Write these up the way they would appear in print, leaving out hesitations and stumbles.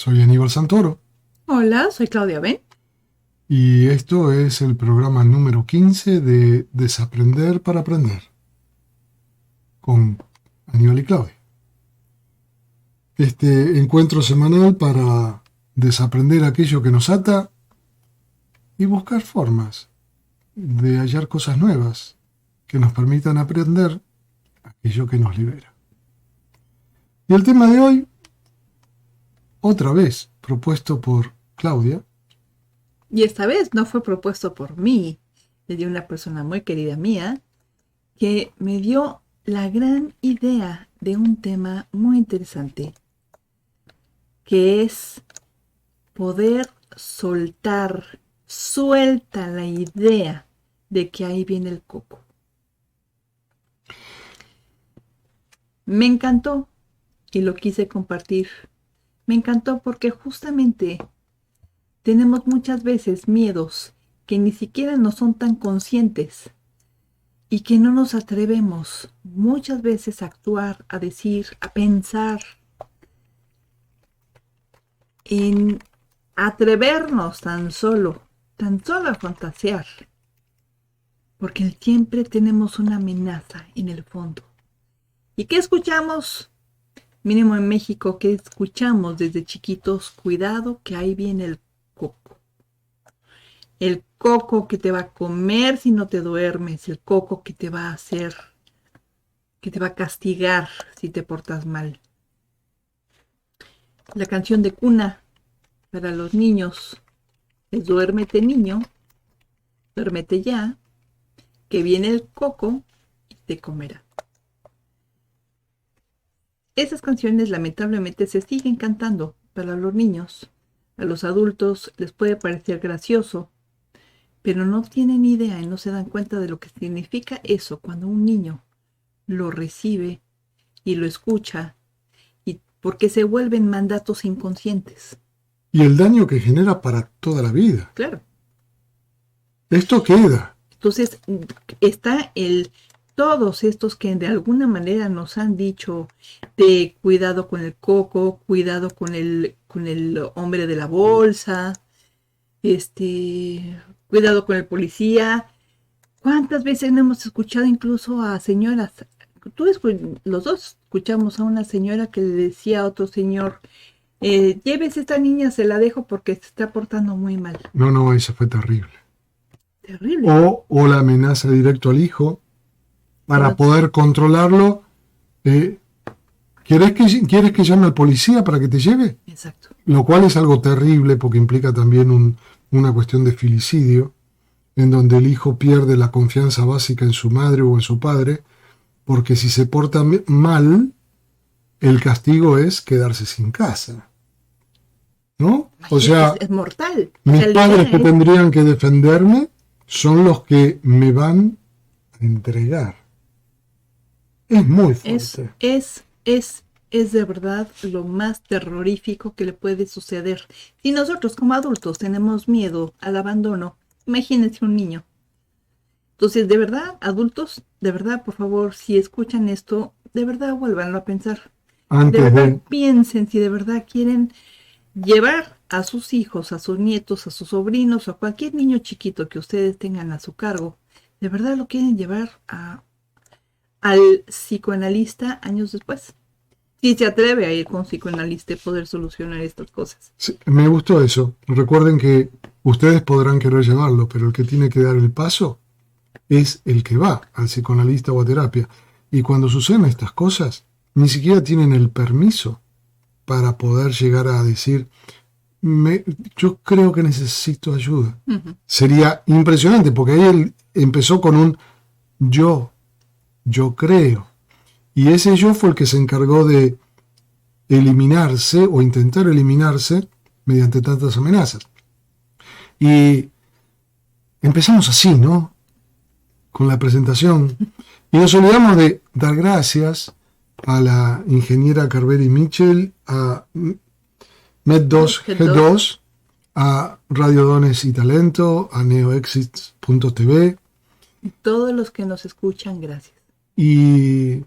Soy Aníbal Santoro Hola, soy Claudia Ben. y esto es el programa número 15 de Desaprender para Aprender con Aníbal y Claudia. Este encuentro semanal para desaprender aquello que nos ata y buscar formas de hallar cosas nuevas que nos permitan aprender aquello que nos libera. Y el tema de hoy, otra vez propuesto por Claudia. Y esta vez no fue propuesto por mí, es de una persona muy querida mía que me dio la gran idea de un tema muy interesante, que es poder soltar, suelta la idea de que ahí viene el coco. Me encantó y lo quise compartir. Me encantó porque justamente tenemos muchas veces miedos que ni siquiera no son tan conscientes y que no nos atrevemos muchas veces a actuar, a decir, a pensar, en atrevernos tan solo a fantasear, porque siempre tenemos una amenaza en el fondo. ¿Y qué escuchamos? Mínimo en México, ¿qué escuchamos desde chiquitos? Cuidado que ahí viene el coco. El coco que te va a comer si no te duermes, el coco que te va a hacer, que te va a castigar si te portas mal. La canción de cuna para los niños es duérmete niño, duérmete ya, que viene el coco y te comerá. Esas canciones lamentablemente se siguen cantando para los niños. A los adultos les puede parecer gracioso, pero no tienen idea y no se dan cuenta de lo que significa eso cuando un niño lo recibe y lo escucha, y porque se vuelven mandatos inconscientes. Y el daño que genera para toda la vida. Claro. Esto queda. Entonces está todos estos que de alguna manera nos han dicho de cuidado con el coco, cuidado con el hombre de la bolsa, cuidado con el policía. ¿Cuántas veces no hemos escuchado incluso a señoras? Los dos escuchamos a una señora que le decía a otro señor, llévese esta niña, se la dejo porque se está portando muy mal. No, eso fue terrible. Terrible. O la amenaza directo al hijo para poder controlarlo. ¿Quieres que llame al policía para que te lleve? Exacto. Lo cual es algo terrible porque implica también una cuestión de filicidio, en donde el hijo pierde la confianza básica en su madre o en su padre, porque si se porta mal, el castigo es quedarse sin casa. ¿No? O sea, es mortal. mis padres que tendrían que defenderme son los que me van a entregar. Es muy fuerte. Es de verdad lo más terrorífico que le puede suceder. Si nosotros como adultos tenemos miedo al abandono, imagínense un niño. Entonces, de verdad, adultos, de verdad, por favor, si escuchan esto, de verdad vuélvanlo a pensar. De verdad piensen si de verdad quieren llevar a sus hijos, a sus nietos, a sus sobrinos o a cualquier niño chiquito que ustedes tengan a su cargo. De verdad lo quieren llevar al psicoanalista años después. Si se atreve a ir con un psicoanalista y poder solucionar estas cosas. Sí, me gustó eso. Recuerden que ustedes podrán querer llevarlo, pero el que tiene que dar el paso es el que va al psicoanalista o a terapia. Y cuando suceden estas cosas, ni siquiera tienen el permiso para poder llegar a decir, yo creo que necesito ayuda. Uh-huh. Sería impresionante, porque ahí él empezó con un yo creo. Y ese yo fue el que se encargó de eliminarse o intentar eliminarse mediante tantas amenazas. Y empezamos así, ¿no? Con la presentación. Y nos olvidamos de dar gracias a la ingeniera Carveri Mitchell, a Med2G2, a Radio Dones y Talento, a neoexits.tv. Todos los que nos escuchan, gracias. Y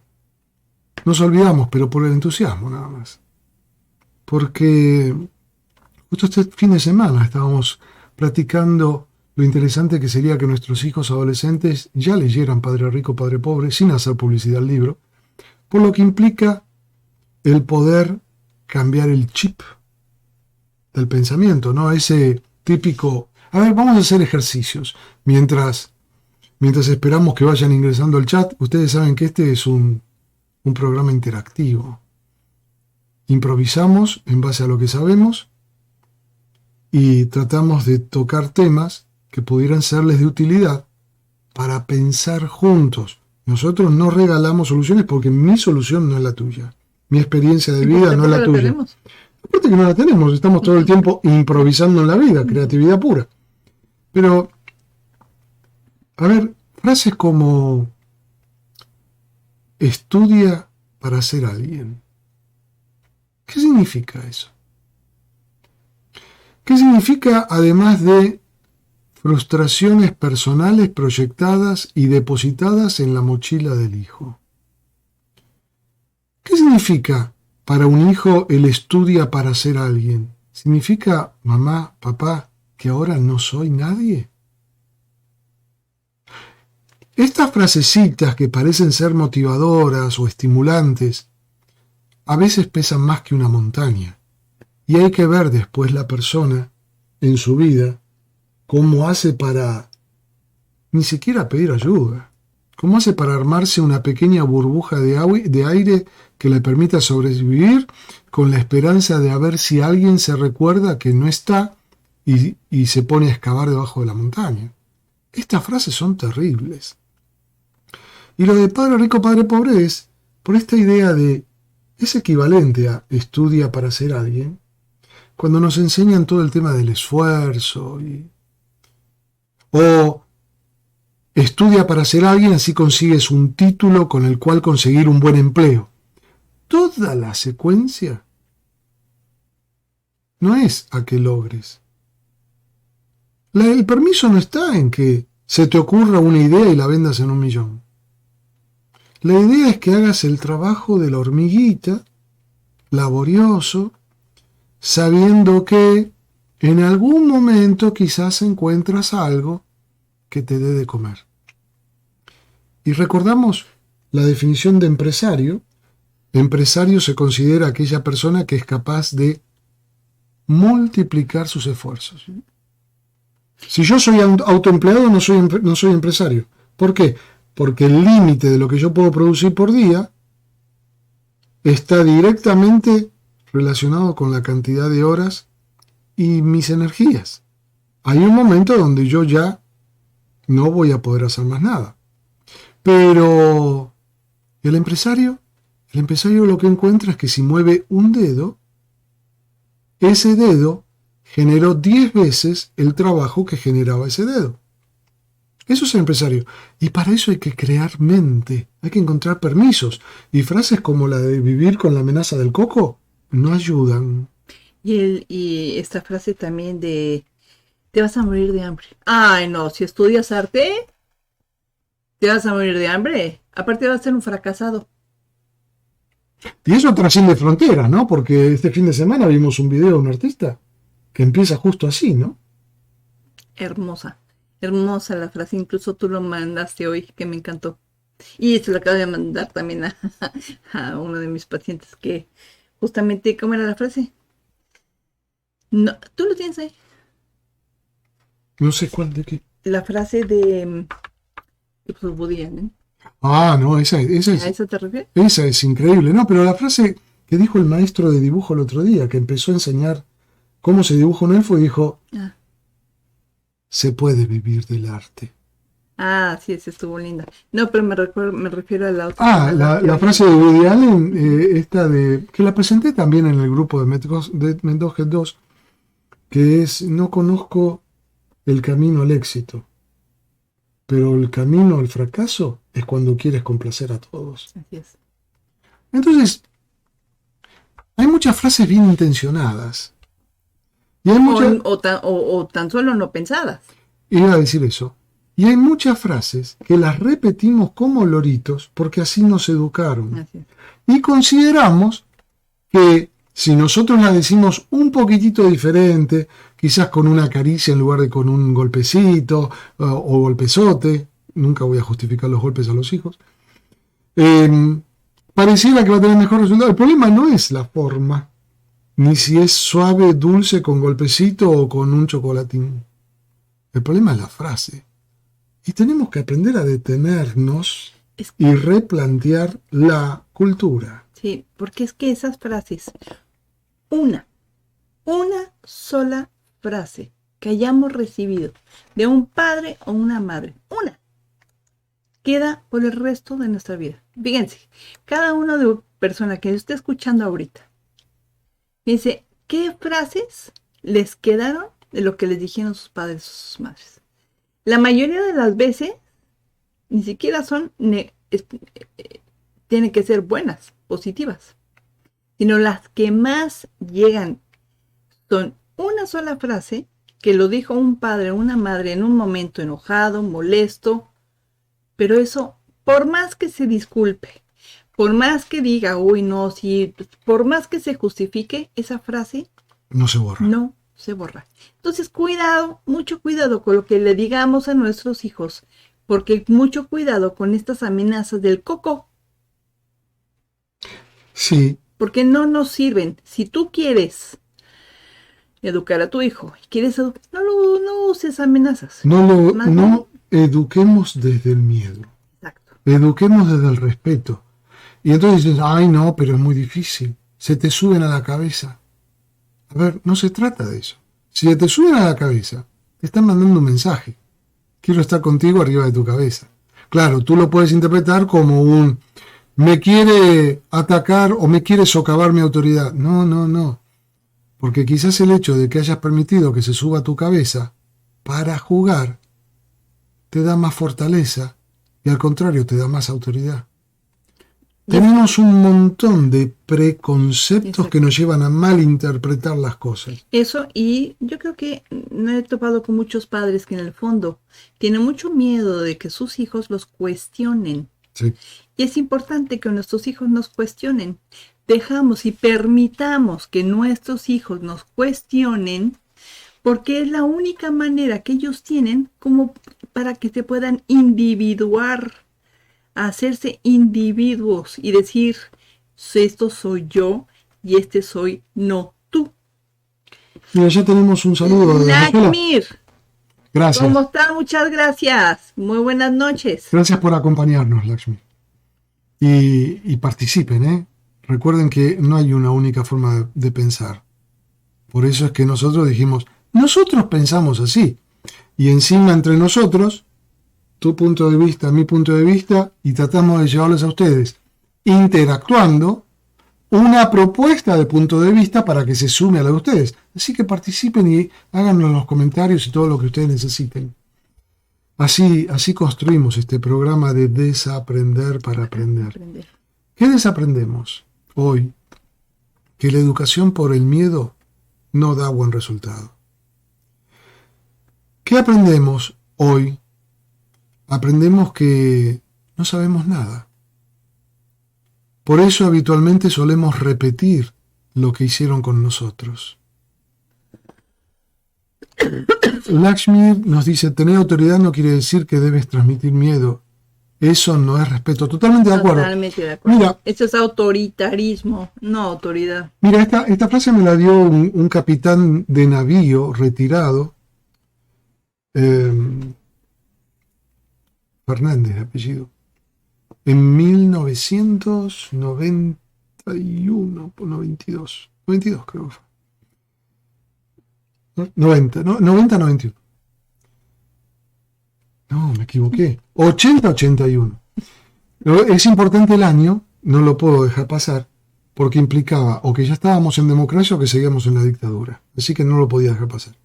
nos olvidamos, pero por el entusiasmo nada más. Porque Justo este fin de semana estábamos platicando lo interesante que sería que nuestros hijos adolescentes ya leyeran Padre Rico, Padre Pobre, sin hacer publicidad al libro, por lo que implica el poder cambiar el chip del pensamiento, ¿no? Ese típico, a ver, vamos a hacer ejercicios. Mientras esperamos que vayan ingresando al chat, ustedes saben que este es un programa interactivo. Improvisamos en base a lo que sabemos y tratamos de tocar temas que pudieran serles de utilidad para pensar juntos. Nosotros no regalamos soluciones porque mi solución no es la tuya. Mi experiencia de vida no es la tuya. Aparte que no la tenemos, estamos todo el tiempo improvisando en la vida, creatividad pura. Pero, a ver, frases como estudia para ser alguien. ¿Qué significa eso? ¿Qué significa además de frustraciones personales proyectadas y depositadas en la mochila del hijo? ¿Qué significa para un hijo el estudia para ser alguien? ¿Significa, mamá, papá, que ahora no soy nadie? Estas frasecitas que parecen ser motivadoras o estimulantes, a veces pesan más que una montaña. Y hay que ver después la persona en su vida cómo hace para ni siquiera pedir ayuda. ¿Cómo hace para armarse una pequeña burbuja de aire que le permita sobrevivir con la esperanza de a ver si alguien se recuerda que no está y se pone a excavar debajo de la montaña? Estas frases son terribles. Y lo de Padre Rico, Padre Pobre es por esta idea de, es equivalente a estudia para ser alguien, cuando nos enseñan todo el tema del esfuerzo o estudia para ser alguien, así consigues un título con el cual conseguir un buen empleo. Toda la secuencia no es a que logres. El permiso no está en que se te ocurra una idea y la vendas en 1.000.000. La idea es que hagas el trabajo de la hormiguita, laborioso, sabiendo que en algún momento quizás encuentras algo que te dé de comer. Y recordamos la definición de empresario. Empresario se considera aquella persona que es capaz de multiplicar sus esfuerzos. Si yo soy autoempleado, no soy empresario. ¿Por qué? Porque el límite de lo que yo puedo producir por día está directamente relacionado con la cantidad de horas y mis energías. Hay un momento donde yo ya no voy a poder hacer más nada. Pero el empresario lo que encuentra es que si mueve un dedo, ese dedo generó 10 veces el trabajo que generaba ese dedo. Eso es el empresario. Y para eso hay que crear mente, hay que encontrar permisos. Y frases como la de vivir con la amenaza del coco no ayudan. Y esta frase también de te vas a morir de hambre. Ay, no, si estudias arte, te vas a morir de hambre. Aparte vas a ser un fracasado. Y eso trasciende fronteras, ¿no? Porque este fin de semana vimos un video de un artista que empieza justo así, ¿no? Hermosa. Hermosa la frase, incluso tú lo mandaste hoy, que me encantó. Y se lo acabo de mandar también a uno de mis pacientes que justamente, ¿cómo era la frase? No, tú lo tienes ahí. No sé cuál de qué. La frase de pues, Woody Allen. Ah, no, esa es. ¿A eso te refieres? Esa es increíble, ¿no? Pero la frase que dijo el maestro de dibujo el otro día, que empezó a enseñar cómo se dibuja un elfo y dijo... Se puede vivir del arte. Ah, sí, esa estuvo linda. No, pero me refiero a la otra. Ah, la frase de Woody Allen, esta de que la presenté también en el grupo de Mendoza 2, que es, no conozco el camino al éxito, pero el camino al fracaso es cuando quieres complacer a todos. Así es. Entonces, hay muchas frases bien intencionadas. Y hay o tan solo no pensadas. Iba a decir eso. Y hay muchas frases que las repetimos como loritos porque así nos educaron. Así es. Y consideramos que Si nosotros la decimos un poquitito diferente, quizás con una caricia en lugar de con un golpecito o golpezote, nunca voy a justificar los golpes a los hijos, pareciera que va a tener mejor resultado. El problema no es la forma, ni si es suave, dulce, con golpecito o con un chocolatín. El problema es la frase. Y tenemos que aprender a detenernos y replantear la cultura. Sí, porque es que esas frases, una sola frase que hayamos recibido de un padre o una madre, una, queda por el resto de nuestra vida. Fíjense, cada una de persona que esté escuchando ahorita, dice, ¿qué frases les quedaron de lo que les dijeron sus padres o sus madres? La mayoría de las veces ni siquiera son tienen que ser buenas, positivas, sino las que más llegan son una sola frase que lo dijo un padre o una madre en un momento enojado, molesto, pero eso, por más que se disculpe, por más que diga, uy, no, sí, por más que se justifique, esa frase no se borra. No se borra. Entonces, cuidado, mucho cuidado con lo que le digamos a nuestros hijos, porque mucho cuidado con estas amenazas del coco. Sí. Porque no nos sirven. Si tú quieres educar a tu hijo, quieres no uses amenazas. No eduquemos desde el miedo. Exacto. Eduquemos desde el respeto. Y entonces dices, ay no, pero es muy difícil. Se te suben a la cabeza. A ver, no se trata de eso. Si te suben a la cabeza, te están mandando un mensaje. Quiero estar contigo arriba de tu cabeza. Claro, tú lo puedes interpretar como un me quiere atacar o me quiere socavar mi autoridad. No. Porque quizás el hecho de que hayas permitido que se suba a tu cabeza para jugar te da más fortaleza y al contrario te da más autoridad. Tenemos un montón de preconceptos que nos llevan a malinterpretar las cosas. Eso, y yo creo que me he topado con muchos padres que en el fondo tienen mucho miedo de que sus hijos los cuestionen. Sí. Y es importante que nuestros hijos nos cuestionen. Dejamos y permitamos que nuestros hijos nos cuestionen porque es la única manera que ellos tienen como para que se puedan individuar, hacerse individuos y decir, esto soy yo y este soy no tú. Mira, ya tenemos un saludo de Lakshmir. Gracias. ¿Cómo están? Muchas gracias. Muy buenas noches. Gracias por acompañarnos, Lakshmi. Y participen, ¿eh? Recuerden que no hay una única forma de pensar. Por eso es que nosotros dijimos, nosotros pensamos así. Y encima entre nosotros, tu punto de vista, mi punto de vista, y tratamos de llevarles a ustedes, interactuando, una propuesta de punto de vista para que se sume a la de ustedes. Así que participen y háganlo en los comentarios y todo lo que ustedes necesiten. Así construimos este programa de desaprender para aprender. ¿Qué desaprendemos hoy? Que la educación por el miedo no da buen resultado. ¿Qué aprendemos hoy? Aprendemos que no sabemos nada. Por eso habitualmente solemos repetir lo que hicieron con nosotros. Lakshmi nos dice, tener autoridad no quiere decir que debes transmitir miedo. Eso no es respeto. Totalmente de acuerdo. Totalmente de acuerdo. Mira, eso es autoritarismo, no autoridad. Mira, esta frase me la dio un capitán de navío retirado, Fernández de apellido, en 1991, 92 creo que fue. 90-91. No, me equivoqué. 80-81. Es importante el año, no lo puedo dejar pasar, porque implicaba o que ya estábamos en democracia o que seguíamos en la dictadura. Así que no lo podía dejar pasar.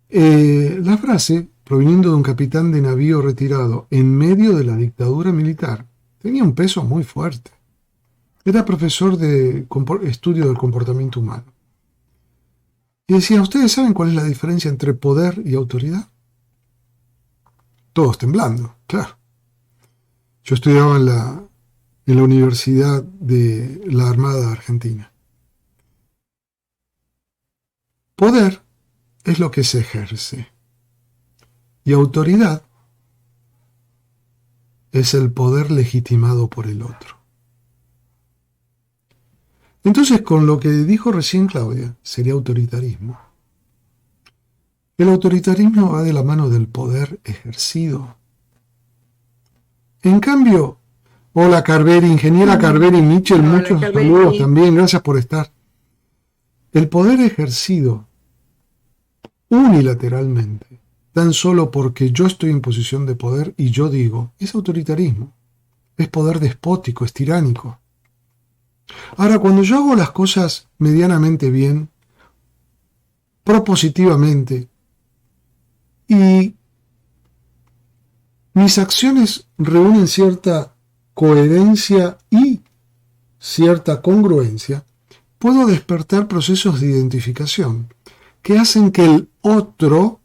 La frase, proviniendo de un capitán de navío retirado en medio de la dictadura militar, tenía un peso muy fuerte. Era profesor de estudio del comportamiento humano. Y decía, ¿ustedes saben cuál es la diferencia entre poder y autoridad? Todos temblando, claro. Yo estudiaba en la Universidad de la Armada Argentina. Poder es lo que se ejerce. Y autoridad es el poder legitimado por el otro. Entonces, con lo que dijo recién Claudia, sería autoritarismo. El autoritarismo va de la mano del poder ejercido. En cambio, hola Carveri, ingeniera Carveri Mitchell, Hola, muchos Carveri. saludos también, gracias por estar. El poder ejercido unilateralmente, tan solo porque yo estoy en posición de poder y yo digo, es autoritarismo, es poder despótico, es tiránico. Ahora, cuando yo hago las cosas medianamente bien, propositivamente, y mis acciones reúnen cierta coherencia y cierta congruencia, puedo despertar procesos de identificación que hacen que el otro,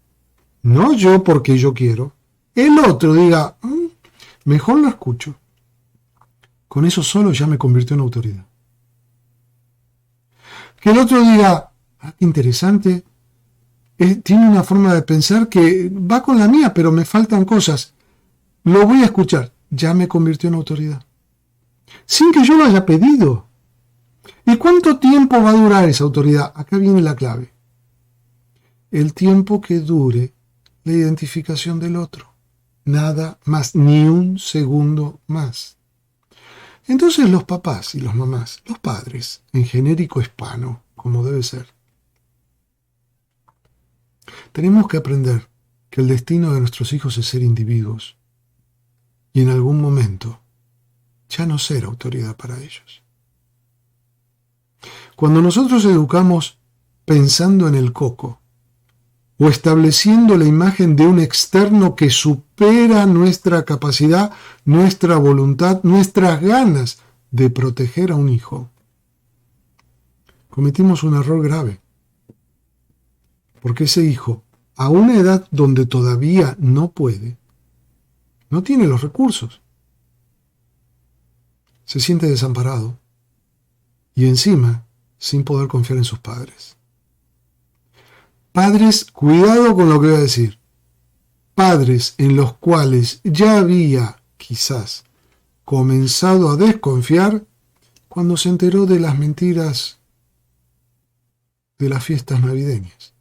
no yo porque yo quiero, el otro diga, mejor lo escucho. Con eso solo ya me convirtió en autoridad. Que el otro diga, qué interesante, tiene una forma de pensar que va con la mía, pero me faltan cosas. Lo voy a escuchar. Ya me convirtió en autoridad. Sin que yo lo haya pedido. ¿Y cuánto tiempo va a durar esa autoridad? Acá viene la clave. El tiempo que dure la identificación del otro. Nada más, ni un segundo más. Entonces los papás y las mamás, los padres, en genérico hispano, como debe ser, tenemos que aprender que el destino de nuestros hijos es ser individuos y en algún momento ya no ser autoridad para ellos. Cuando nosotros educamos pensando en el coco o estableciendo la imagen de un externo que supera nuestra capacidad, nuestra voluntad, nuestras ganas de proteger a un hijo, cometimos un error grave. Porque ese hijo, a una edad donde todavía no puede, no tiene los recursos, se siente desamparado y encima sin poder confiar en sus padres. Padres, cuidado con lo que voy a decir. Padres en los cuales ya había, quizás, comenzado a desconfiar cuando se enteró de las mentiras de las fiestas navideñas.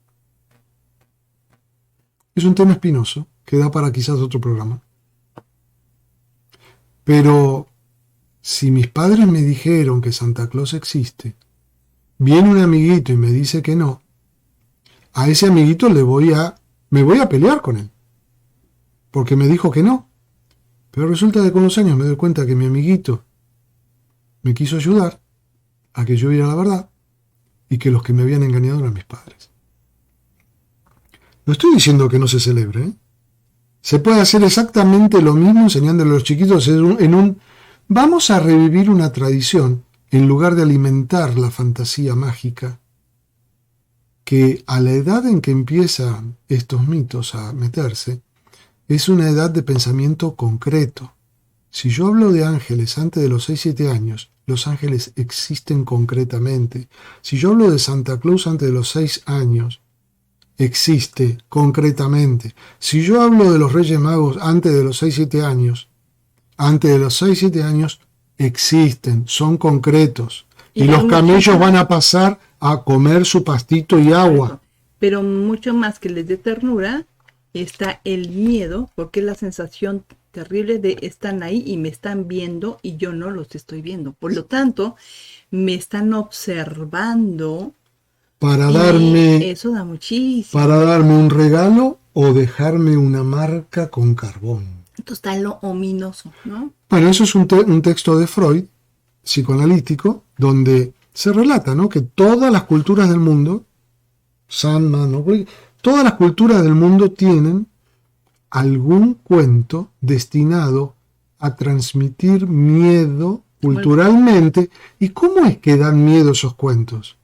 Es un tema espinoso que da para quizás otro programa. Pero si mis padres me dijeron que Santa Claus existe, viene un amiguito y me dice que no, a ese amiguito me voy a pelear con él, porque me dijo que no. Pero resulta que con los años me doy cuenta que mi amiguito me quiso ayudar a que yo viera la verdad y que los que me habían engañado eran mis padres. No estoy diciendo que no se celebre, ¿eh? Se puede hacer exactamente lo mismo enseñándole a los chiquitos vamos a revivir una tradición en lugar de alimentar la fantasía mágica que a la edad en que empiezan estos mitos a meterse, es una edad de pensamiento concreto. Si yo hablo de ángeles antes de los 6-7 años, los ángeles existen concretamente. Si yo hablo de Santa Claus antes de los 6 años, existe concretamente. Si yo hablo de los Reyes Magos antes de los 6-7 años, existen, son concretos. Y los camellos van a pasar a comer su pastito y agua. Pero mucho más que les dé ternura, está el miedo, porque es la sensación terrible de están ahí y me están viendo y yo no los estoy viendo. Por lo tanto, me están observando. Eso da muchísimo. Para darme un regalo o dejarme una marca con carbón. Entonces está lo ominoso, ¿no? Bueno, eso es un texto de Freud, psicoanalítico, donde se relata, ¿no?, que todas las culturas del mundo, Sandman, ¿no?, todas las culturas del mundo tienen algún cuento destinado a transmitir miedo culturalmente. ¿Y cómo es que dan miedo esos cuentos?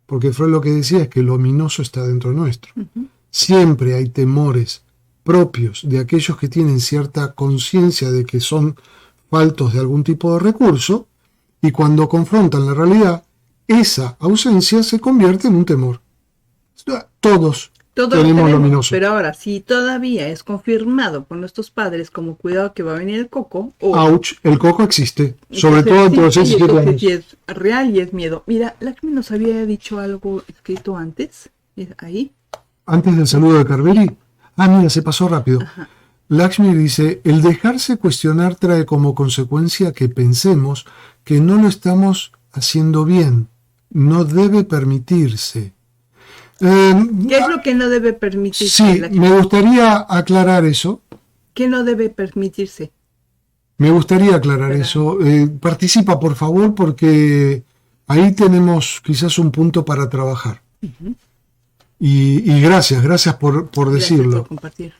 Porque Freud lo que decía es que lo ominoso está dentro nuestro. Uh-huh. Siempre hay temores propios de aquellos que tienen cierta conciencia de que son faltos de algún tipo de recurso, y cuando confrontan la realidad, esa ausencia se convierte en un temor. todos Todo lo tenemos tenemos, luminoso. pero ahora, si todavía es confirmado por nuestros padres como cuidado que va a venir el coco, o Ouch, el coco existe, sobre entonces, todo entre los sí, 6 y 7 entonces años. sí es real y es miedo. Mira, Lakshmi nos había dicho algo escrito antes, ¿es ahí? Antes del saludo de Carveri, mira, se pasó rápido. Ajá. Lakshmi dice, el dejarse cuestionar trae como consecuencia que pensemos que no lo estamos haciendo bien. No debe permitirse. ¿Qué es lo que no debe permitirse, Sí, Lakshmi? me gustaría aclarar eso. ¿Qué no debe permitirse? Me gustaría aclarar Espera. eso. Participa, por favor, porque ahí tenemos quizás un punto para trabajar. Y gracias por Gracias decirlo. por compartir.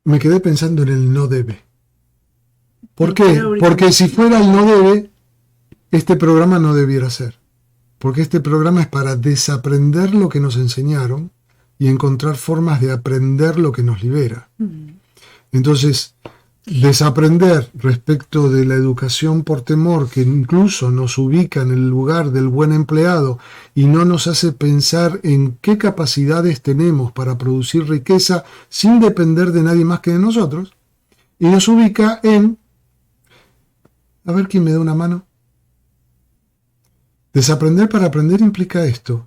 Me quedé pensando en el no debe. ¿Por No, qué? pero ahorita Porque no. si fuera el no debe, este programa no debiera ser. Porque este programa es para desaprender lo que nos enseñaron y encontrar formas de aprender lo que nos libera. Entonces, desaprender respecto de la educación por temor, que incluso nos ubica en el lugar del buen empleado y no nos hace pensar en qué capacidades tenemos para producir riqueza sin depender de nadie más que de nosotros, y nos ubica en... A ver quién me da una mano. Desaprender para aprender implica esto.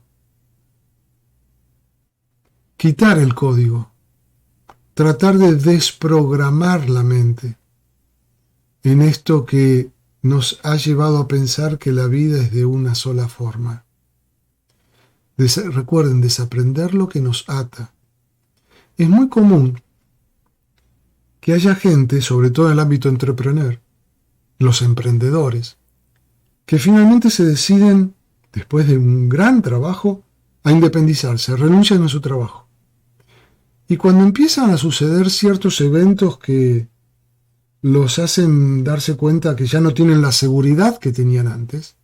Quitar el código. Tratar de desprogramar la mente en esto que nos ha llevado a pensar que la vida es de una sola forma. Recuerden, desaprender lo que nos ata. Es muy común que haya gente, sobre todo en el ámbito entrepreneur, los emprendedores, que finalmente se deciden, después de un gran trabajo, a independizarse, renuncian a su trabajo. Y cuando empiezan a suceder ciertos eventos que los hacen darse cuenta que ya no tienen la seguridad que tenían antes,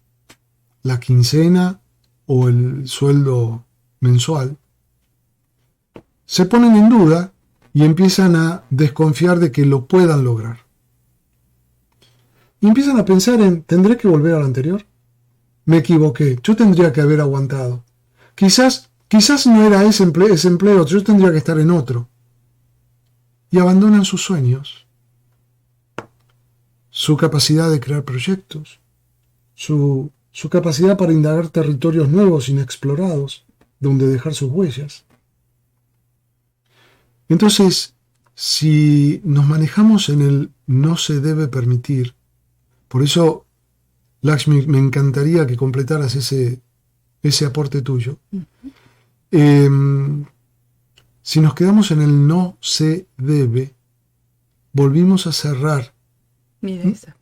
la quincena o el sueldo mensual, se ponen en duda y empiezan a desconfiar de que lo puedan lograr. Y empiezan a pensar en, ¿tendré que volver al anterior? Me equivoqué, yo tendría que haber aguantado. Quizás no era ese empleo, yo tendría que estar en otro. Y abandonan sus sueños, su capacidad de crear proyectos, su capacidad para indagar territorios nuevos, inexplorados, donde dejar sus huellas. Entonces, si nos manejamos en el no se debe permitir, por eso, Lakshmi, me encantaría que completaras ese aporte tuyo. Si nos quedamos en el no se debe, volvimos a cerrar Mira esa.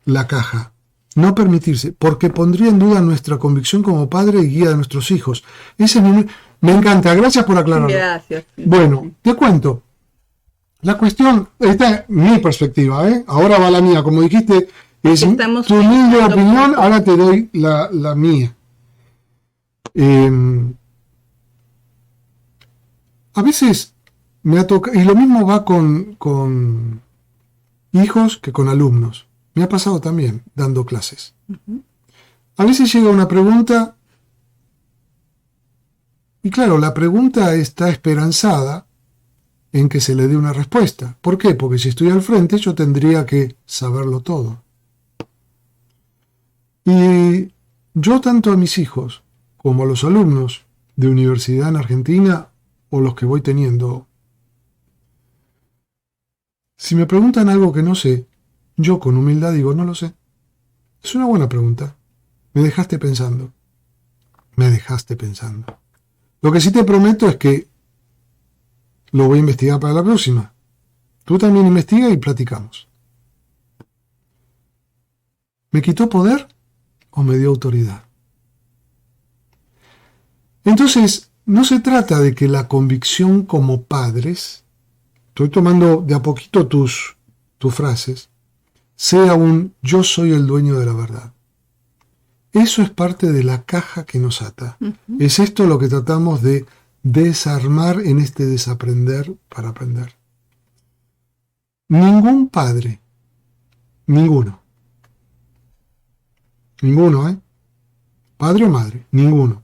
la caja. No permitirse, porque pondría en duda nuestra convicción como padre y guía de nuestros hijos. Me encanta, gracias por aclararlo. Gracias. Bueno, te cuento. La cuestión, esta es mi perspectiva, ahora va la mía. Como dijiste, es Estamos tu humilde pensando opinión, juntos. ahora te doy la mía. A veces me ha tocado, y lo mismo va con hijos que con alumnos. Me ha pasado también dando clases. A veces llega una pregunta y claro, la pregunta está esperanzada en que se le dé una respuesta. ¿Por qué? Porque si estoy al frente yo tendría que saberlo todo. Y yo tanto a mis hijos como a los alumnos de universidad en Argentina o los que voy teniendo, si me preguntan algo que no sé, yo con humildad digo, no lo sé. Es una buena pregunta. Me dejaste pensando. Lo que sí te prometo es que lo voy a investigar para la próxima. Tú también investiga y platicamos. ¿Me quitó poder o me dio autoridad? Entonces, no se trata de que la convicción como padres, estoy tomando de a poquito tus frases, sea un yo soy el dueño de la verdad. Eso es parte de la caja que nos ata. Es esto lo que tratamos de desarmar en este desaprender para aprender. Ningún padre, ninguno, padre o madre, ninguno,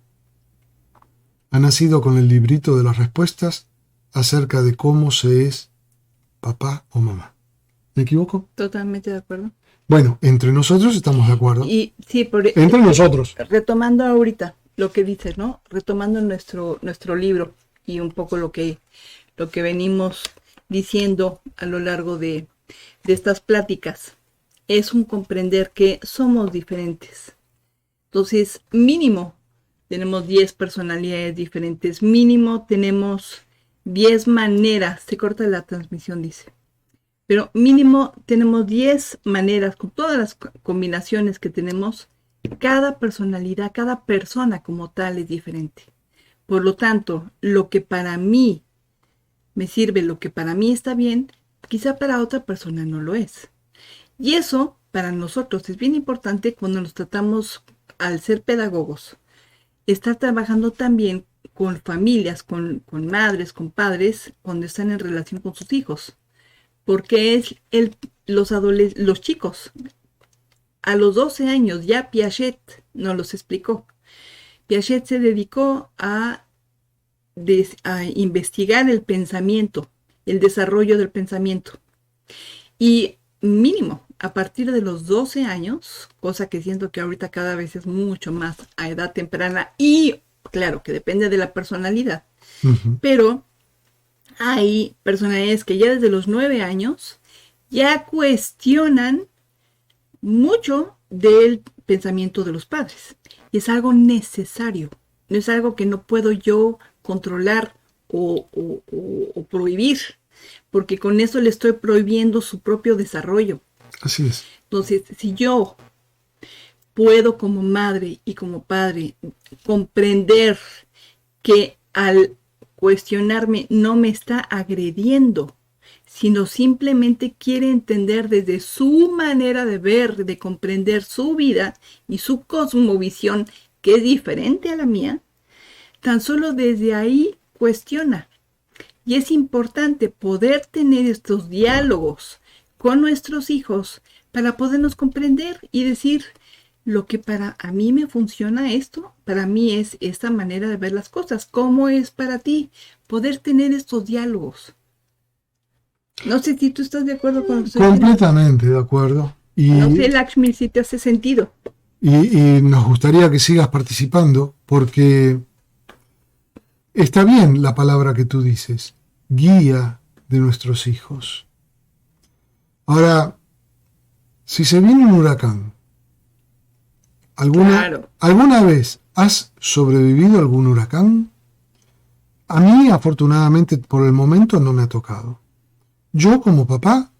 ha nacido con el librito de las respuestas acerca de cómo se es papá o mamá. ¿Me equivoco? Totalmente de acuerdo. Bueno, entre nosotros estamos de acuerdo. Y sí, Entre nosotros. retomando ahorita lo que dices, ¿no? Retomando nuestro libro y un poco lo que venimos diciendo a lo largo de estas pláticas, es un comprender que somos diferentes. Entonces, mínimo, tenemos 10 personalidades diferentes. Mínimo, tenemos 10 maneras. Se corta la transmisión, dice. Pero mínimo, tenemos 10 maneras, con todas las combinaciones que tenemos. Cada personalidad, cada persona como tal es diferente. Por lo tanto, lo que para mí me sirve, lo que para mí está bien, quizá para otra persona no lo es. Y eso, para nosotros, es bien importante cuando nos tratamos, al ser pedagogos, estar trabajando también con familias, con madres, con padres, cuando están en relación con sus hijos. Porque los chicos, a los 12 años, ya Piaget nos los explicó. Piaget se dedicó a investigar el pensamiento, el desarrollo del pensamiento. Y mínimo, a partir de los 12 años, cosa que siento que ahorita cada vez es mucho más a edad temprana y claro que depende de la personalidad, pero hay personalidades que ya desde los 9 años ya cuestionan mucho del pensamiento de los padres. Y es algo necesario, no es algo que no puedo yo controlar o prohibir, porque con eso le estoy prohibiendo su propio desarrollo. Así es. Entonces, si yo puedo como madre y como padre comprender que al cuestionarme no me está agrediendo, sino simplemente quiere entender desde su manera de ver, de comprender su vida y su cosmovisión, que es diferente a la mía, tan solo desde ahí cuestiona. Y es importante poder tener estos diálogos con nuestros hijos para podernos comprender y decir, lo que para a mí me funciona esto, para mí es esta manera de ver las cosas. ¿Cómo es para ti poder tener estos diálogos? No sé si tú estás de acuerdo con lo que estoy diciendo. Completamente de acuerdo. Y, no sé, Lakshmi, si te hace sentido. Y nos gustaría que sigas participando porque está bien la palabra que tú dices, guía de nuestros hijos. Ahora, si se viene un huracán, ¿alguna vez has sobrevivido a algún huracán? A mí, afortunadamente, por el momento no me ha tocado. Yo, como papá,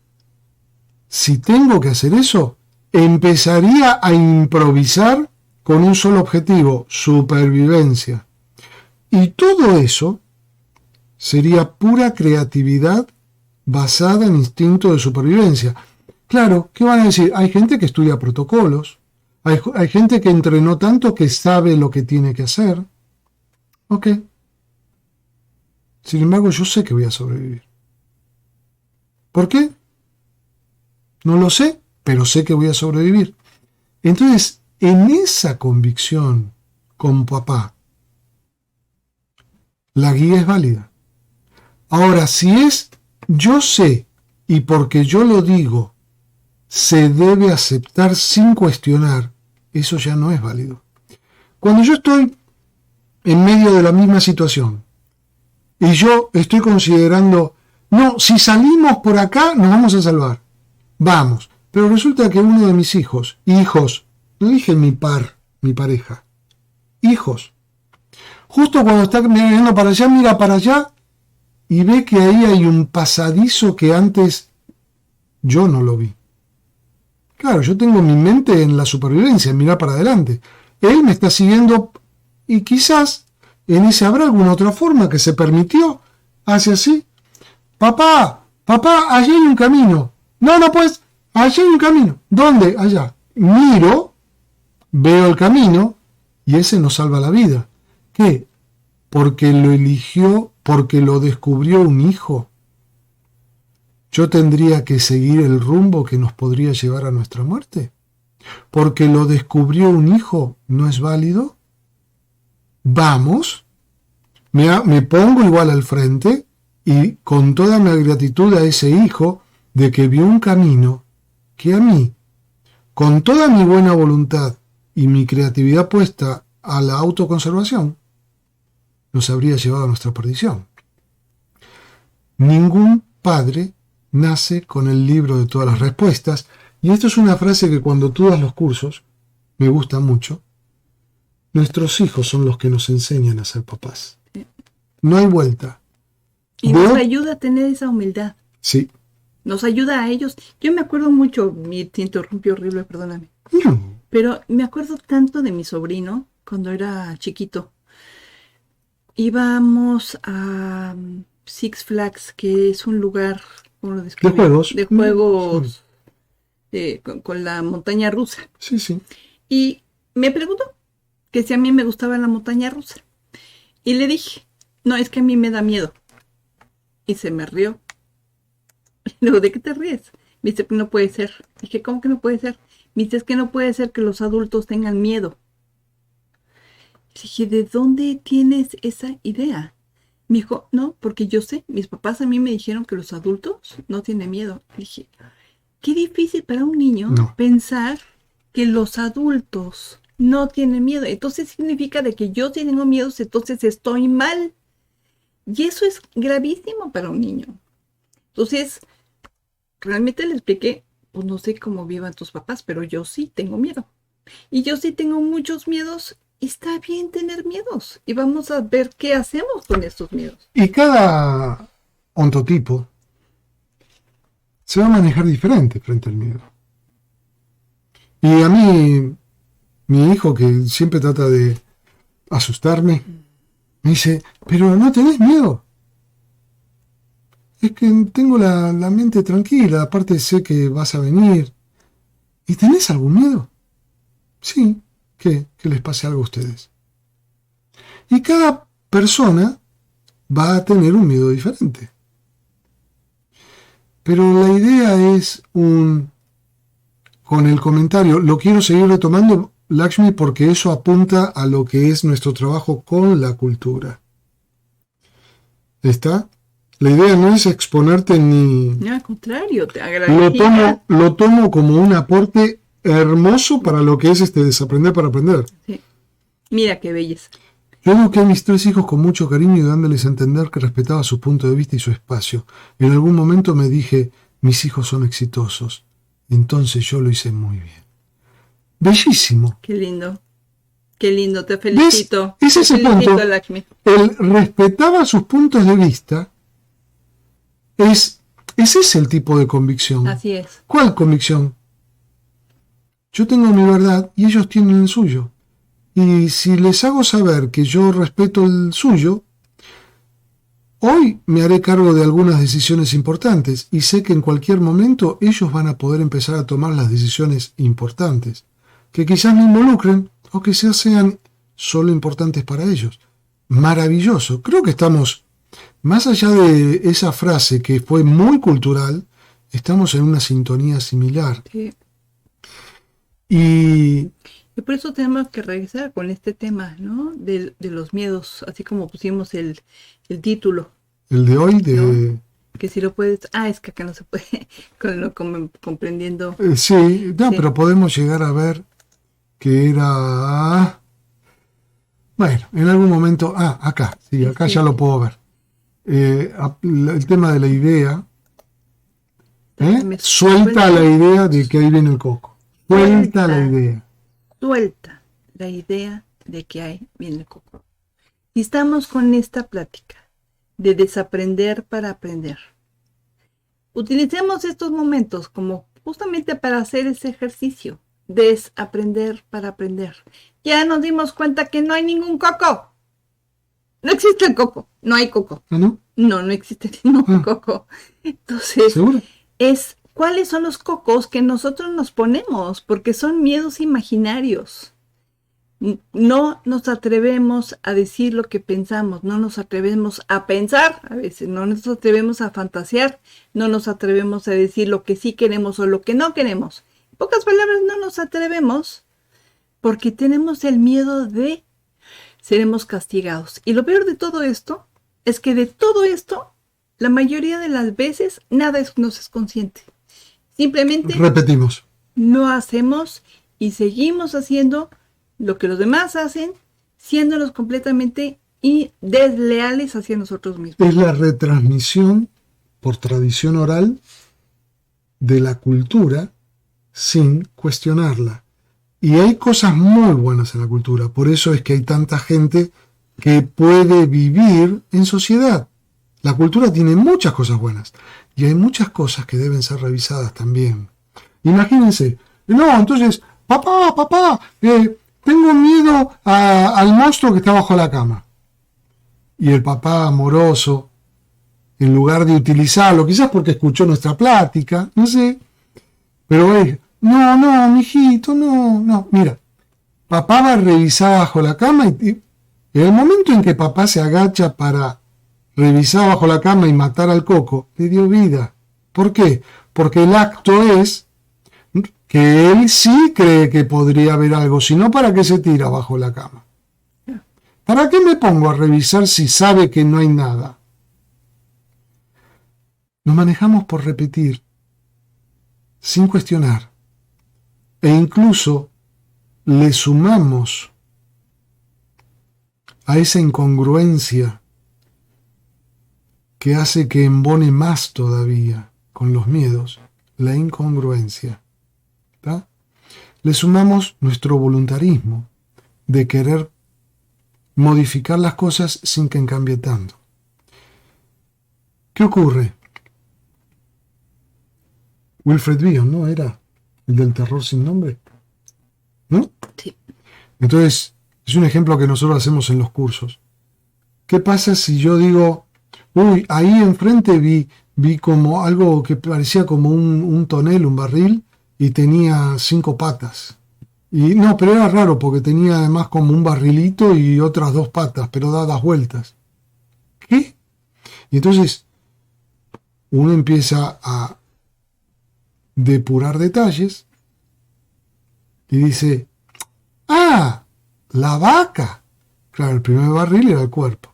si tengo que hacer eso, empezaría a improvisar con un solo objetivo, supervivencia. Y todo eso sería pura creatividad basada en instinto de supervivencia. Claro, ¿qué van a decir? Hay gente que estudia protocolos, hay gente que entrenó tanto que sabe lo que tiene que hacer. Ok. Sin embargo, yo sé que voy a sobrevivir. ¿Por qué? No lo sé, pero sé que voy a sobrevivir. Entonces, en esa convicción, con papá, la guía es válida. Ahora, si es yo sé, y porque yo lo digo, se debe aceptar sin cuestionar, eso ya no es válido. Cuando yo estoy en medio de la misma situación, y yo estoy considerando, no, si salimos por acá, nos vamos a salvar. Vamos. Pero resulta que uno de mis hijos, no dije mi pareja, hijos, justo cuando está mirando para allá, mira para allá y ve que ahí hay un pasadizo que antes yo no lo vi. Claro, yo tengo mi mente en la supervivencia, en mirar para adelante. Él me está siguiendo y quizás en ese habrá alguna otra forma que se permitió. Hace así. Papá, allí hay un camino. No, pues, allí hay un camino. ¿Dónde? Allá. Miro, veo el camino y ese nos salva la vida. ¿Qué? Porque lo eligió, porque lo descubrió un hijo. Yo tendría que seguir el rumbo que nos podría llevar a nuestra muerte. porque lo descubrió un hijo, no es válido. Vamos, me pongo igual al frente y con toda mi gratitud a ese hijo de que vio un camino que a mí, con toda mi buena voluntad y mi creatividad puesta a la autoconservación, nos habría llevado a nuestra perdición. Ningún padre nace con el libro de todas las respuestas, y esto es una frase que cuando tú das los cursos, me gusta mucho. Nuestros hijos son los que nos enseñan a ser papás. No hay vuelta. Y nos ayuda a tener esa humildad. Sí. Nos ayuda a ellos. Yo me acuerdo mucho, te interrumpí horrible, perdóname. No. Pero me acuerdo tanto de mi sobrino cuando era chiquito. Íbamos a Six Flags, que es un lugar, ¿cómo lo describo? De juegos. De juegos con la montaña rusa. Sí, sí. Y me preguntó que si a mí me gustaba la montaña rusa. Y le dije, no, es que a mí me da miedo. Y se me rió. Y luego, ¿de qué te ríes? Me dice, no puede ser. Dije, ¿cómo que no puede ser? Me dice, es que no puede ser que los adultos tengan miedo. Dije, ¿de dónde tienes esa idea? Me dijo, no, porque yo sé, mis papás a mí me dijeron que los adultos no tienen miedo. Dije, qué difícil para un niño pensar que los adultos no tienen miedo. Entonces significa de que yo si tengo miedos, entonces estoy mal. Y eso es gravísimo para un niño. Entonces, realmente le expliqué, pues no sé cómo vivan tus papás, pero yo sí tengo miedo. Y yo sí tengo muchos miedos. Está bien tener miedos. Y vamos a ver qué hacemos con estos miedos. Y cada ontotipo se va a manejar diferente frente al miedo. Y a mí, mi hijo, que siempre trata de asustarme, me dice, pero no tenés miedo. Es que tengo la mente tranquila, aparte sé que vas a venir. ¿Y tenés algún miedo? Sí, que les pase algo a ustedes. Y cada persona va a tener un miedo diferente. Pero la idea es con el comentario, lo quiero seguir retomando, Lakshmi, porque eso apunta a lo que es nuestro trabajo con la cultura. ¿Está? La idea no es exponerte ni... No, al contrario, te agradezco. Lo tomo como un aporte hermoso para lo que es desaprender para aprender. Sí. Mira qué belleza. Yo eduqué a mis 3 hijos con mucho cariño y dándoles a entender que respetaba su punto de vista y su espacio. En algún momento me dije, mis hijos son exitosos. Entonces yo lo hice muy bien. Bellísimo. Qué lindo. Qué lindo, te felicito. ¿Ves? Es ese punto. Lakshmi. Él respetaba sus puntos de vista. Ese es el tipo de convicción. Así es. ¿Cuál convicción? Yo tengo mi verdad y ellos tienen el suyo. Y si les hago saber que yo respeto el suyo, hoy me haré cargo de algunas decisiones importantes y sé que en cualquier momento ellos van a poder empezar a tomar las decisiones importantes, que quizás me involucren o que sean solo importantes para ellos. Maravilloso. Creo que estamos, más allá de esa frase que fue muy cultural, estamos en una sintonía similar. Sí. Y por eso tenemos que regresar con este tema, ¿no? De los miedos, así como pusimos el título. El de hoy, ¿no? Que si lo puedes... es que acá no se puede, comprendiendo. Sí, pero podemos llegar a ver que era... Bueno, en algún momento... acá, sí, acá ya lo puedo ver. El tema de la idea. Suelta la idea de que ahí viene el coco. Suelta la idea. Suelta la idea de que ahí viene el coco. Y estamos con esta plática de desaprender para aprender. Utilicemos estos momentos como justamente para hacer ese ejercicio. Desaprender para aprender. Ya nos dimos cuenta que no hay ningún coco. No existe el coco. No hay coco. ¿No? No existe ningún coco. Entonces, ¿seguro? ¿Cuáles son los cocos que nosotros nos ponemos? Porque son miedos imaginarios. No nos atrevemos a decir lo que pensamos, no nos atrevemos a pensar a veces, no nos atrevemos a fantasear, no nos atrevemos a decir lo que sí queremos o lo que no queremos. pocas palabras, no nos atrevemos porque tenemos el miedo de seremos castigados. Y lo peor de todo esto es que de todo esto, la mayoría de las veces, nada nos es consciente. Simplemente Repetimos. no hacemos y seguimos haciendo lo que los demás hacen, siéndonos completamente desleales hacia nosotros mismos. Es la retransmisión por tradición oral de la cultura sin cuestionarla. Y hay cosas muy buenas en la cultura. Por eso es que hay tanta gente que puede vivir en sociedad. La cultura tiene muchas cosas buenas. Y hay muchas cosas que deben ser revisadas también. Imagínense. No, entonces, papá, tengo miedo al monstruo que está bajo la cama. Y el papá amoroso, en lugar de utilizarlo, quizás porque escuchó nuestra plática, no sé, pero es, no, mijito, no, mira, papá va a revisar bajo la cama y en el momento en que papá se agacha para revisar bajo la cama y matar al coco, le dio vida. ¿Por qué? Porque el acto es que él sí cree que podría haber algo, si no, ¿para qué se tira bajo la cama? ¿Para qué me pongo a revisar si sabe que no hay nada? Nos manejamos por repetir, sin cuestionar, e incluso le sumamos a esa incongruencia que hace que embone más todavía con los miedos, la incongruencia. ¿Tá? Le sumamos nuestro voluntarismo de querer modificar las cosas sin que cambie tanto. ¿Qué ocurre? Wilfred Bion, ¿no? Era el del terror sin nombre, ¿no? Sí. Entonces, es un ejemplo que nosotros hacemos en los cursos. ¿Qué pasa si yo digo, uy, ahí enfrente vi como algo que parecía como un tonel, un barril, y tenía 5 patas? Y no, pero era raro porque tenía además como un barrilito y otras 2 patas, pero dadas vueltas. ¿Qué? Y entonces uno empieza a depurar detalles y dice, la vaca. Claro, el primer barril era el cuerpo.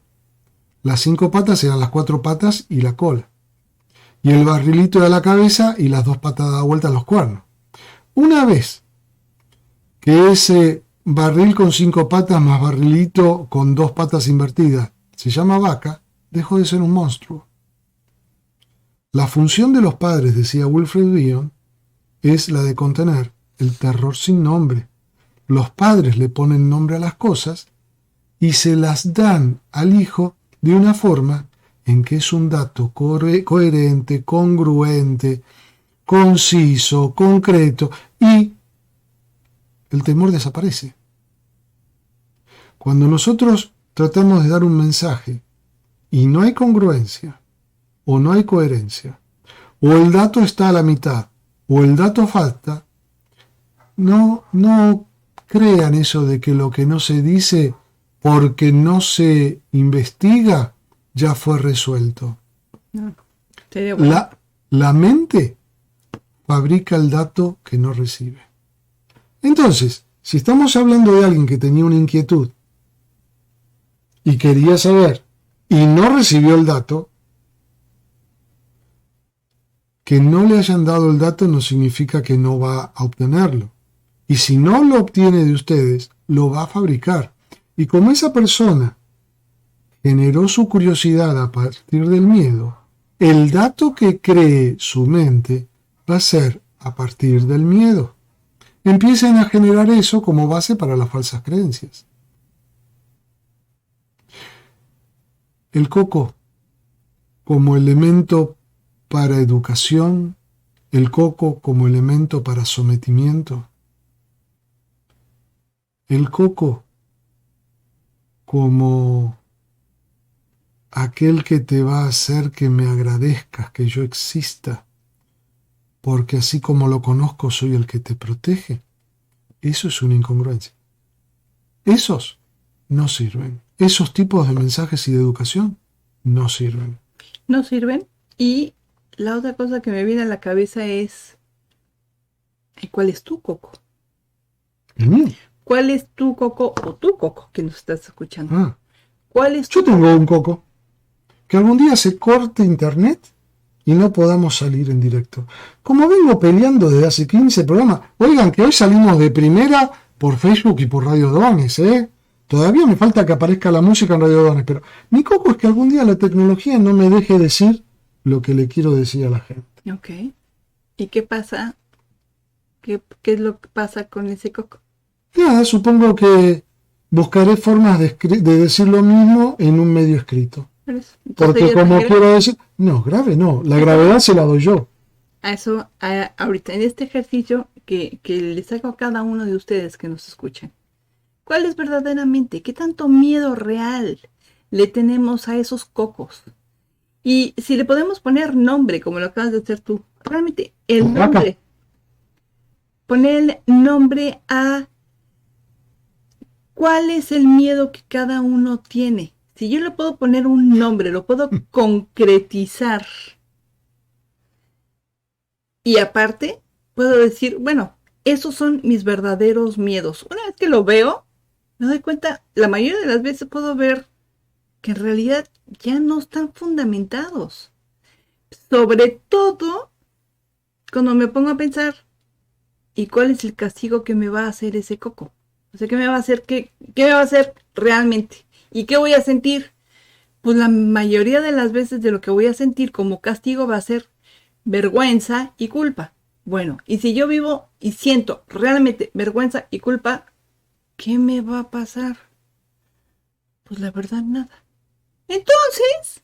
Las 5 patas eran las 4 patas y la cola. Y el barrilito era la cabeza y las 2 patas dadas vueltas los cuernos. Una vez que ese barril con 5 patas más barrilito con 2 patas invertidas se llama vaca, dejó de ser un monstruo. La función de los padres, decía Wilfred Bion, es la de contener el terror sin nombre. Los padres le ponen nombre a las cosas y se las dan al hijo de una forma en que es un dato coherente, congruente, conciso, concreto, y el temor desaparece. Cuando nosotros tratamos de dar un mensaje y no hay congruencia, o no hay coherencia, o el dato está a la mitad, o el dato falta, no crean eso de que lo que no se dice porque no se investiga ya fue resuelto. No, sería bueno. La mente fabrica el dato que no recibe. Entonces, si estamos hablando de alguien que tenía una inquietud y quería saber y no recibió el dato, que no le hayan dado el dato no significa que no va a obtenerlo. Y si no lo obtiene de ustedes, lo va a fabricar. Y como esa persona generó su curiosidad a partir del miedo, el dato que cree su mente va a ser a partir del miedo. Empiecen a generar eso como base para las falsas creencias. El coco como elemento para educación, el coco como elemento para sometimiento, el coco como aquel que te va a hacer que me agradezcas que yo exista, porque así como lo conozco soy el que te protege. Eso es una incongruencia. Esos no sirven. Esos tipos de mensajes y de educación no sirven. No sirven. Y la otra cosa que me viene a la cabeza es ¿Y cuál es tu coco? El mío. ¿Cuál es tu coco o tu coco que nos estás escuchando? Ah, ¿Cuál es tu yo tengo un coco. Que algún día se corte internet y no podamos salir en directo. Como vengo peleando desde hace 15 programas, oigan que hoy salimos de primera por Facebook y por Radio Dones, ¿eh? Todavía me falta que aparezca la música en Radio Dones, pero mi coco es que algún día la tecnología no me deje decir lo que le quiero decir a la gente. Ok. ¿Y qué pasa? ¿Qué es lo que pasa con ese coco? Nada, supongo que buscaré formas de decir lo mismo en un medio escrito. Entonces, Porque ya como te- quiero decir, no, grave no, la gravedad se la doy yo. A eso, ahorita, en este ejercicio que les hago a cada uno de ustedes que nos escuchan, ¿cuál es verdaderamente? ¿Qué tanto miedo real le tenemos a esos cocos? Y si le podemos poner nombre, como lo acabas de hacer tú, realmente el Acá. nombre, poner nombre a cuál es el miedo que cada uno tiene. Si yo le puedo poner un nombre, lo puedo concretizar. Y aparte, puedo decir, bueno, esos son mis verdaderos miedos. Una vez que lo veo, me doy cuenta, la mayoría de las veces puedo ver que en realidad ya no están fundamentados. Sobre todo cuando me pongo a pensar, ¿y cuál es el castigo que me va a hacer ese coco? O sea, ¿qué me va a hacer? ¿Qué me va a hacer realmente? ¿Y qué voy a sentir? Pues la mayoría de las veces de lo que voy a sentir como castigo va a ser vergüenza y culpa. Bueno, y si yo vivo y siento realmente vergüenza y culpa, ¿qué me va a pasar? Pues la verdad, nada. Entonces,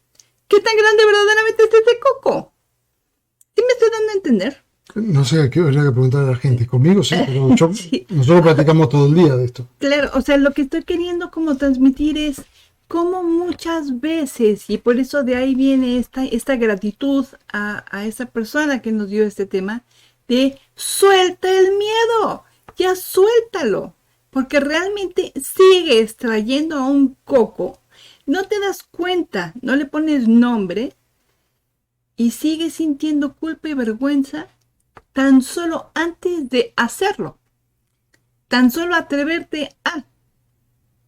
¿qué tan grande verdaderamente es ese coco? ¿Sí me estoy dando a entender? No sé, ¿qué habría que preguntar a la gente? Conmigo sí, pero Sí. nosotros platicamos todo el día de esto. Claro, o sea, lo que estoy queriendo como transmitir es cómo muchas veces, y por eso de ahí viene esta gratitud a esa persona que nos dio este tema, de suelta el miedo, ya suéltalo, porque realmente sigues trayendo a un coco, no te das cuenta, no le pones nombre y sigues sintiendo culpa y vergüenza tan solo antes de hacerlo, tan solo atreverte a...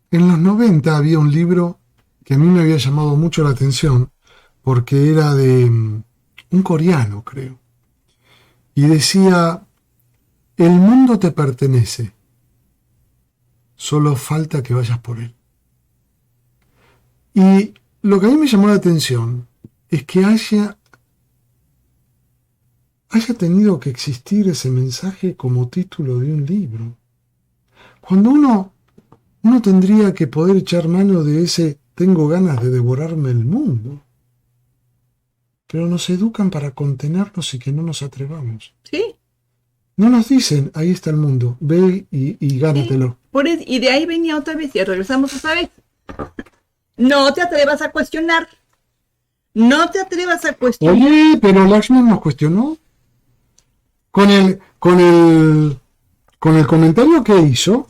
En los 90 había un libro que a mí me había llamado mucho la atención porque era de un coreano, creo. Y decía, el mundo te pertenece, solo falta que vayas por él. Y lo que a mí me llamó la atención es que haya tenido que existir ese mensaje como título de un libro. Cuando uno tendría que poder echar mano de ese tengo ganas de devorarme el mundo. Pero nos educan para contenernos y que no nos atrevamos. Sí, No nos dicen, ahí está el mundo, ve y gánatelo. y de ahí venía otra vez, y regresamos otra vez. No te atrevas a cuestionar. No te atrevas a cuestionar. Oye, pero Lakshman nos cuestionó. Con el comentario que hizo,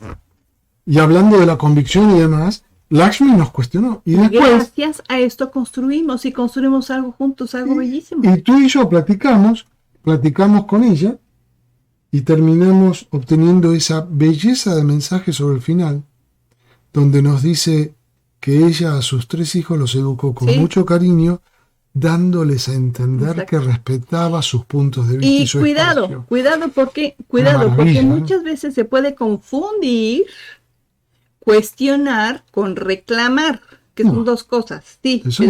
y hablando de la convicción y demás, Lakshman nos cuestionó. Y después, Gracias a esto construimos y construimos algo juntos, algo bellísimo. y tú y yo platicamos con ella, y terminamos obteniendo esa belleza de mensaje sobre el final, donde nos dice que ella a sus 3 hijos los educó con Sí. mucho cariño, dándoles a entender Exacto. que respetaba sus puntos de vista y Y su cuidado, espacio. cuidado porque maravilla, ¿no? muchas veces se puede confundir cuestionar con reclamar, que son No. dos cosas. Sí, Eso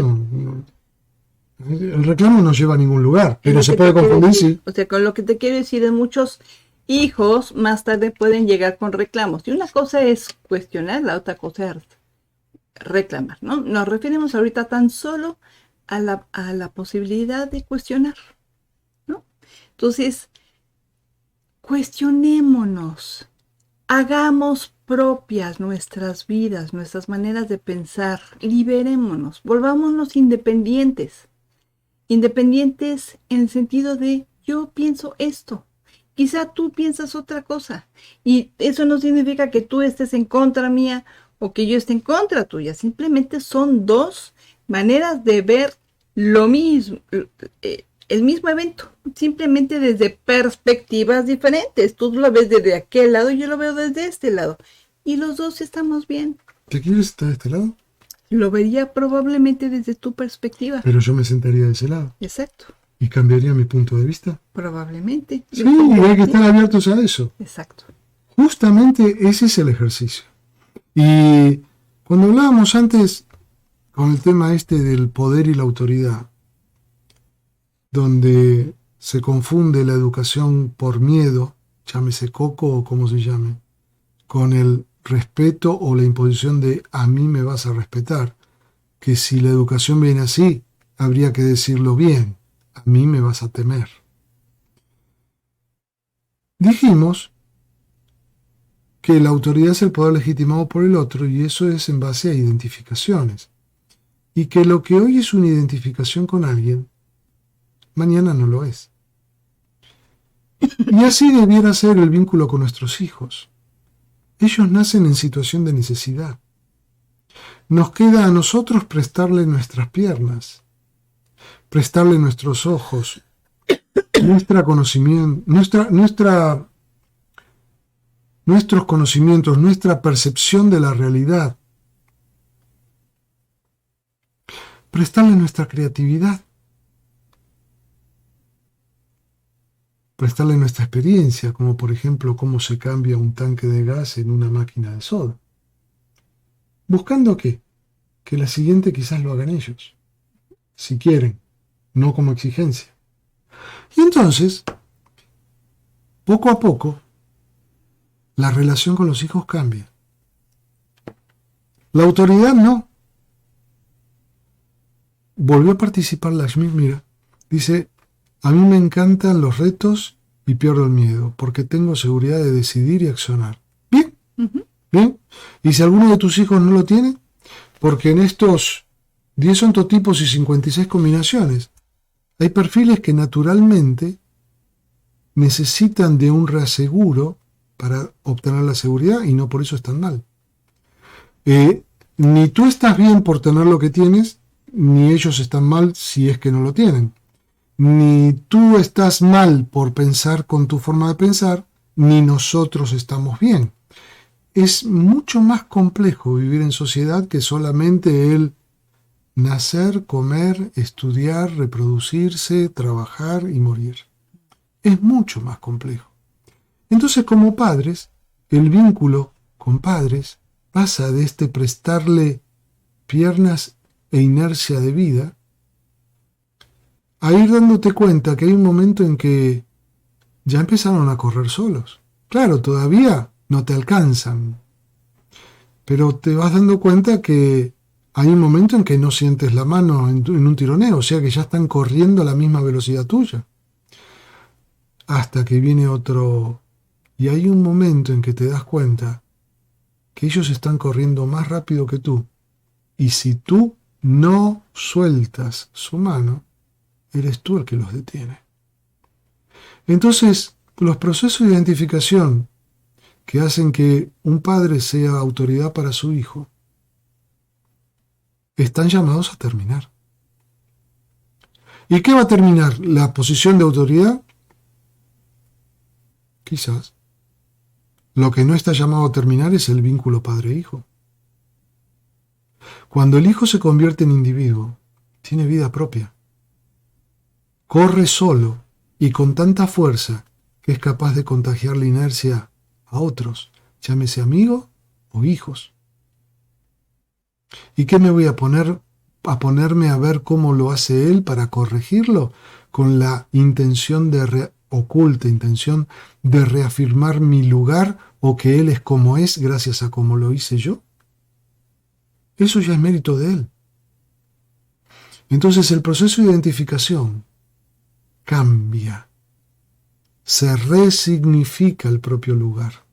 el reclamo no lleva a ningún lugar, es pero lo se que puede te quiero confundir, decir. sí. O sea, con lo que te quiero decir es muchos hijos más tarde pueden llegar con reclamos. Y una cosa es cuestionar, la otra cosa es reclamar, ¿no? Nos referimos ahorita tan solo a la posibilidad de cuestionar, ¿no? Entonces, cuestionémonos, hagamos propias nuestras vidas, nuestras maneras de pensar, liberémonos, volvámonos independientes. Independientes en el sentido de yo pienso esto, quizá tú piensas otra cosa, y eso no significa que tú estés en contra mía o que yo esté en contra tuya, simplemente son dos maneras de ver lo mismo, el mismo evento, simplemente desde perspectivas diferentes. Tú lo ves desde aquel lado y yo lo veo desde este lado. Y los dos estamos bien. ¿Te quieres estar de este lado? Lo vería probablemente desde tu perspectiva. Pero yo me sentaría de ese lado. Exacto. ¿Y cambiaría mi punto de vista? Probablemente. Sí, hay que estar abiertos a eso. Exacto. Justamente ese es el ejercicio. Y cuando hablábamos antes con el tema este del poder y la autoridad, donde se confunde la educación por miedo, llámese coco o como se llame, con el respeto o la imposición de a mí me vas a respetar, que si la educación viene así, habría que decirlo bien, a mí me vas a temer. Dijimos que la autoridad es el poder legitimado por el otro y eso es en base a identificaciones. Y que lo que hoy es una identificación con alguien, mañana no lo es. Y así debiera ser el vínculo con nuestros hijos. Ellos nacen en situación de necesidad. Nos queda a nosotros prestarle nuestras piernas, prestarle nuestros ojos, nuestros conocimientos, nuestra percepción de la realidad, prestarle nuestra creatividad, prestarle nuestra experiencia, como por ejemplo cómo se cambia un tanque de gas en una máquina de soda. ¿Buscando qué? Que la siguiente quizás lo hagan ellos, si quieren, no como exigencia. Y entonces, poco a poco, la relación con los hijos cambia. La autoridad no. Volvió a participar Lakshmi, mira, dice, a mí me encantan los retos y pierdo el miedo, porque tengo seguridad de decidir y accionar. Bien, bien. Y si alguno de tus hijos no lo tiene, porque en estos 10 ontotipos y 56 combinaciones, hay perfiles que naturalmente necesitan de un reaseguro para obtener la seguridad y no por eso están mal. Ni tú estás bien por tener lo que tienes, ni ellos están mal si es que no lo tienen. Ni tú estás mal por pensar con tu forma de pensar, ni nosotros estamos bien. Es mucho más complejo vivir en sociedad que solamente el nacer, comer, estudiar, reproducirse, trabajar y morir. Es mucho más complejo. Entonces, como padres, el vínculo con padres pasa de este prestarle piernas e inercia de vida a ir dándote cuenta que hay un momento en que ya empezaron a correr solos. Claro, todavía no te alcanzan, pero te vas dando cuenta que hay un momento en que no sientes la mano en un tironeo, o sea que ya están corriendo a la misma velocidad tuya. Hasta que viene otro, y hay un momento en que te das cuenta que ellos están corriendo más rápido que tú, y si tú no sueltas su mano, eres tú el que los detiene. Entonces, los procesos de identificación que hacen que un padre sea autoridad para su hijo están llamados a terminar. ¿Y qué va a terminar? ¿La posición de autoridad? Quizás. Lo que no está llamado a terminar es el vínculo padre-hijo. Cuando el hijo se convierte en individuo, tiene vida propia. Corre solo y con tanta fuerza que es capaz de contagiar la inercia a otros, llámese amigos o hijos. ¿Y qué me voy a ponerme a ver cómo lo hace él para corregirlo? Con la intención oculta intención de reafirmar mi lugar o que él es como es gracias a cómo lo hice yo. Eso ya es mérito de él. Entonces el proceso de identificación cambia, se resignifica el propio lugar.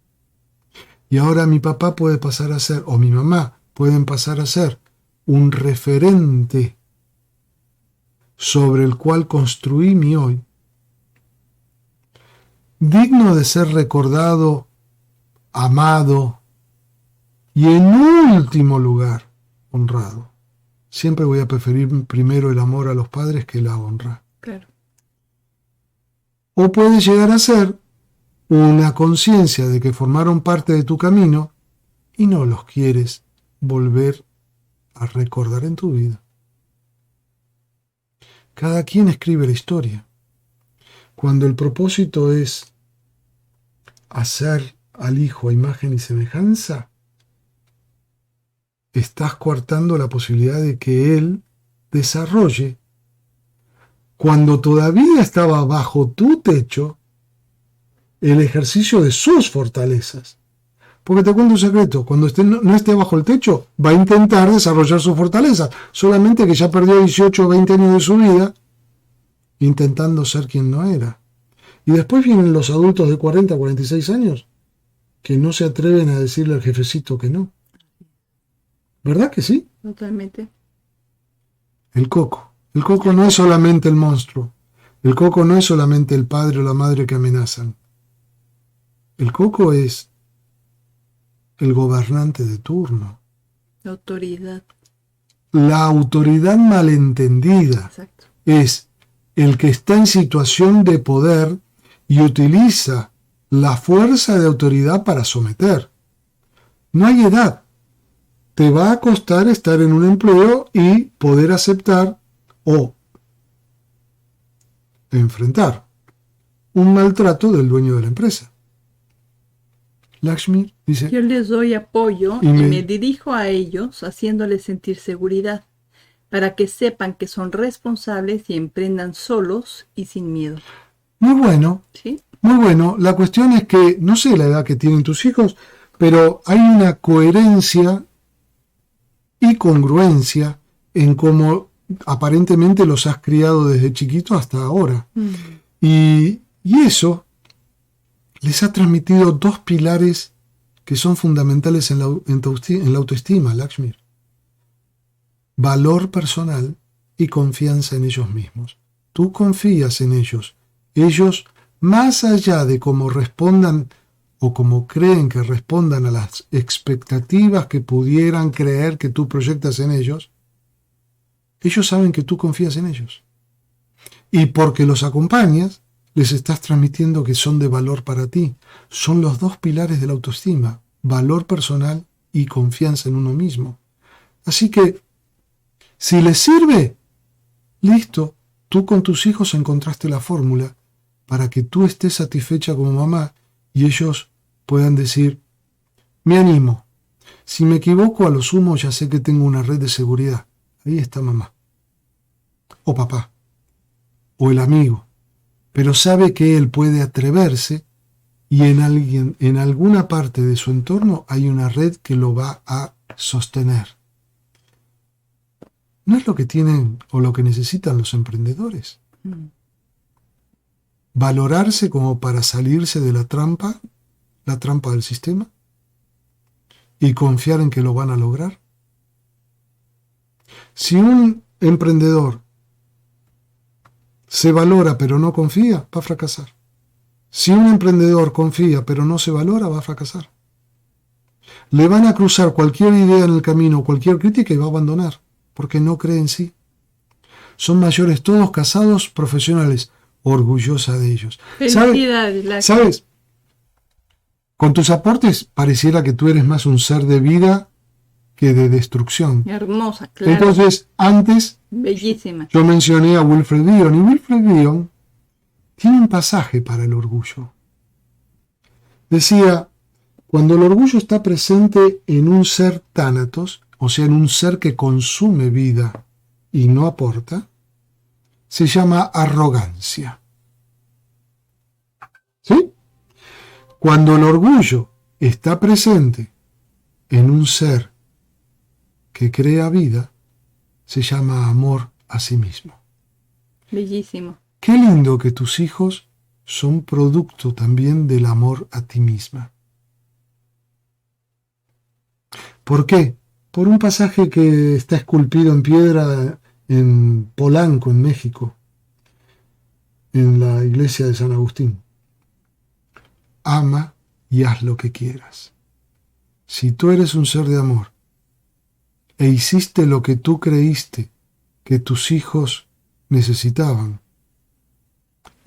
Y ahora mi papá puede pasar a ser, o mi mamá pueden pasar a ser, un referente sobre el cual construí mi hoy, digno de ser recordado, amado y en último lugar, honrado. Siempre voy a preferir primero el amor a los padres que la honra. Claro. o puede llegar a ser una conciencia de que formaron parte de tu camino y no los quieres volver a recordar en tu vida. Cada quien escribe la historia. Cuando el propósito es hacer al hijo a imagen y semejanza, estás coartando la posibilidad de que él desarrolle, cuando todavía estaba bajo tu techo, el ejercicio de sus fortalezas. Porque te cuento un secreto, cuando no esté bajo el techo, va a intentar desarrollar sus fortalezas, solamente que ya perdió 18 o 20 años de su vida intentando ser quien no era. Y después vienen los adultos de 40 a 46 años que no se atreven a decirle al jefecito que no. ¿Verdad que sí? Totalmente. El coco. El coco no es solamente el monstruo. El coco no es solamente el padre o la madre que amenazan. El coco es el gobernante de turno. La autoridad. La autoridad malentendida. Exacto. Es el que está en situación de poder y utiliza la fuerza de autoridad para someter. No hay edad. Te va a costar estar en un empleo y poder aceptar o enfrentar un maltrato del dueño de la empresa. Lakshmi dice: yo les doy apoyo y me dirijo a ellos haciéndoles sentir seguridad, para que sepan que son responsables y emprendan solos y sin miedo. Muy bueno. ¿Sí? Muy bueno. La cuestión es que, no sé la edad que tienen tus hijos, pero hay una coherencia y congruencia en cómo aparentemente los has criado desde chiquito hasta ahora. Y eso les ha transmitido dos pilares que son fundamentales en la autoestima, Lakshmi. Valor personal y confianza en ellos mismos. Tú confías en ellos. Ellos, más allá de cómo respondan o como creen que respondan a las expectativas que pudieran creer que tú proyectas en ellos, ellos saben que tú confías en ellos. Y porque los acompañas, les estás transmitiendo que son de valor para ti. Son los dos pilares de la autoestima, valor personal y confianza en uno mismo. Así que, si les sirve, listo, tú con tus hijos encontraste la fórmula para que tú estés satisfecha como mamá y ellos puedan decir: me animo. Si me equivoco, a lo sumo ya sé que tengo una red de seguridad. Ahí está mamá. O papá. O el amigo. Pero sabe que él puede atreverse y en alguna parte de su entorno hay una red que lo va a sostener. ¿No es lo que tienen o lo que necesitan los emprendedores? Valorarse como para salirse de la trampa del sistema, y confiar en que lo van a lograr. Si un emprendedor se valora pero no confía, va a fracasar. Si un emprendedor confía pero no se valora, va a fracasar. Le van a cruzar cualquier idea en el camino, cualquier crítica, y va a abandonar, porque no cree en sí. Son mayores todos casados, profesionales, orgullosa de ellos. Felicidades. ¿Sabes? Con tus aportes pareciera que tú eres más un ser de vida que de destrucción. Hermosa, claro. Entonces, antes, bellísima, yo mencioné a Wilfred Bion, y Wilfred Bion tiene un pasaje para el orgullo. Decía: cuando el orgullo está presente en un ser tánatos, o sea, en un ser que consume vida y no aporta, se llama arrogancia. ¿Sí? Cuando el orgullo está presente en un ser que crea vida, se llama amor a sí mismo. Bellísimo. Qué lindo que tus hijos son producto también del amor a ti misma. ¿Por qué? Por un pasaje que está esculpido en piedra en Polanco, en México, en la iglesia de San Agustín. Ama y haz lo que quieras. Si tú eres un ser de amor e hiciste lo que tú creíste que tus hijos necesitaban,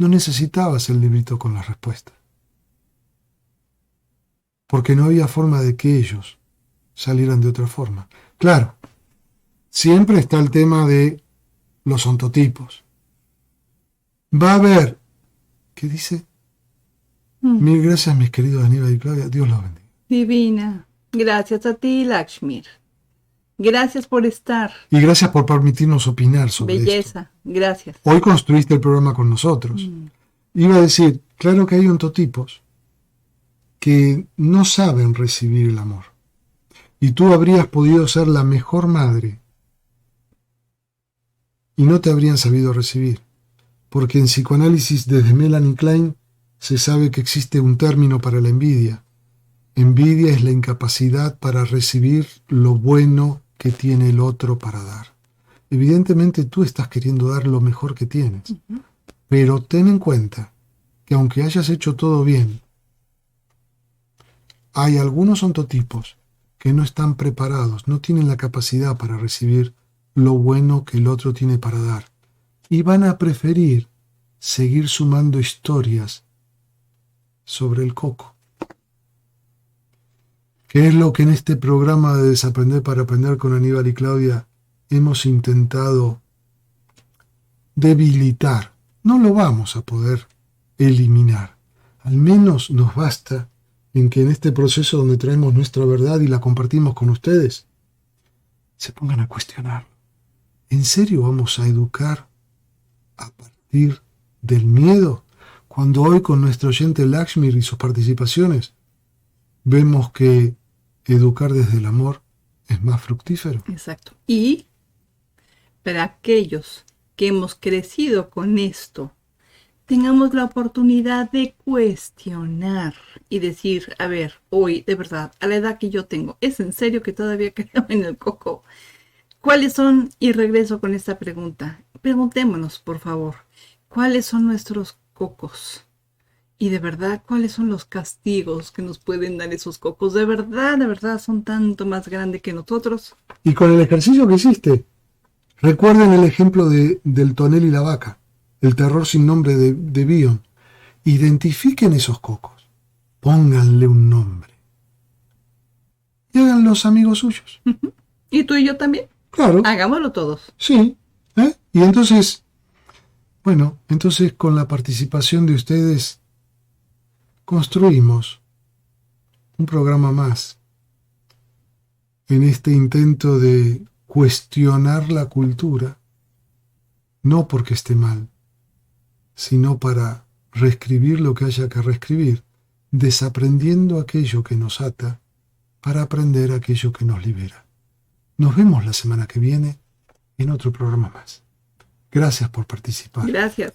no necesitabas el librito con las respuestas. Porque no había forma de que ellos salieran de otra forma. Claro, siempre está el tema de los ontotipos. Va a haber, ¿qué dice? Mil gracias, mis queridos Aníbal y Claudia. Dios los bendiga. Divina. Gracias a ti, Lakshmir. Gracias por estar. Y gracias por permitirnos opinar sobre Belleza. esto. Gracias. Hoy construiste el programa con nosotros. Iba a decir, claro que hay ontotipos que no saben recibir el amor. Y tú habrías podido ser la mejor madre y no te habrían sabido recibir. Porque en psicoanálisis desde Melanie Klein se sabe que existe un término para la envidia. Envidia es la incapacidad para recibir lo bueno que tiene el otro para dar. Evidentemente tú estás queriendo dar lo mejor que tienes, pero ten en cuenta que aunque hayas hecho todo bien, hay algunos ontotipos que no están preparados, no tienen la capacidad para recibir lo bueno que el otro tiene para dar, y van a preferir seguir sumando historias sobre el coco. ¿Qué es lo que en este programa de Desaprender para Aprender con Aníbal y Claudia hemos intentado debilitar? No lo vamos a poder eliminar. Al menos nos basta en que en este proceso donde traemos nuestra verdad y la compartimos con ustedes, se pongan a cuestionar. ¿En serio vamos a educar a partir del miedo? Cuando hoy con nuestro oyente Lakshmir y sus participaciones vemos que educar desde el amor es más fructífero. Exacto. Y para aquellos que hemos crecido con esto, tengamos la oportunidad de cuestionar y decir, a ver, hoy, de verdad, a la edad que yo tengo, ¿es en serio que todavía creo en el coco? ¿Cuáles son? Y regreso con esta pregunta. Preguntémonos, por favor, ¿cuáles son nuestros cocos? Y de verdad, ¿cuáles son los castigos que nos pueden dar esos cocos? De verdad, son tanto más grandes que nosotros. Y con el ejercicio que hiciste, recuerden el ejemplo del tonel y la vaca, el terror sin nombre de Bion. Identifiquen esos cocos, pónganle un nombre y háganlos amigos suyos. ¿Y tú y yo también? Claro. Hagámoslo todos. Sí. Y entonces, bueno, con la participación de ustedes construimos un programa más en este intento de cuestionar la cultura, no porque esté mal, sino para reescribir lo que haya que reescribir, desaprendiendo aquello que nos ata para aprender aquello que nos libera. Nos vemos la semana que viene en otro programa más. Gracias por participar. Gracias.